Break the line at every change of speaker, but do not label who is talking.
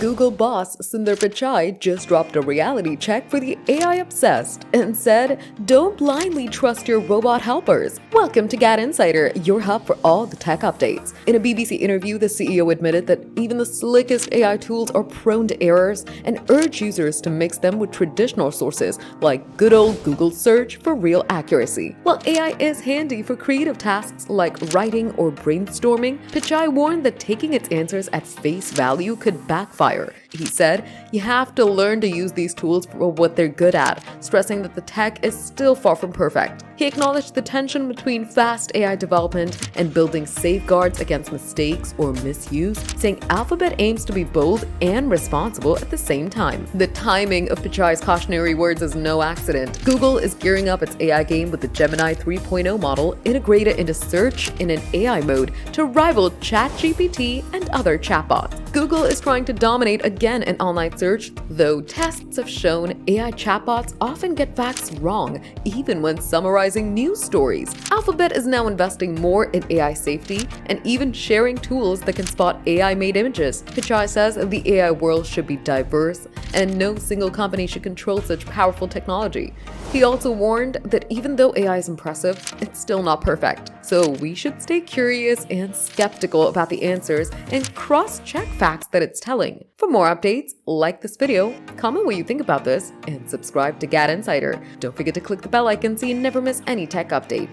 Google boss Sundar Pichai just dropped a reality check for the AI obsessed and said, "Don't blindly trust your robot helpers." Welcome to GadInsider, your hub for all the tech updates. In a BBC interview, the CEO admitted that even the slickest AI tools are prone to errors and urged users to mix them with traditional sources like good old Google search for real accuracy. While AI is handy for creative tasks like writing or brainstorming, Pichai warned that taking its answers at face value could backfire. He said, "You have to learn to use these tools for what they're good at," stressing that the tech is still far from perfect. He acknowledged the tension between fast AI development and building safeguards against mistakes or misuse, saying Alphabet aims to be bold and responsible at the same time. The timing of Pichai's cautionary words is no accident. Google is gearing up its AI game with the Gemini 3.0 model integrated into search in an AI mode to rival ChatGPT and other chatbots. Google is trying to dominate again in online search, though tests have shown AI chatbots often get facts wrong, even when summarizing news stories. Alphabet is now investing more in AI safety and even sharing tools that can spot AI-made images. Pichai says the AI world should be diverse and no single company should control such powerful technology. He also warned that even though AI is impressive, it's still not perfect. So we should stay curious and skeptical about the answers and cross-check facts that it's telling. For more updates, like this video, comment what you think about this, and subscribe to GadInsider. Don't forget to click the bell icon so you never miss any tech update.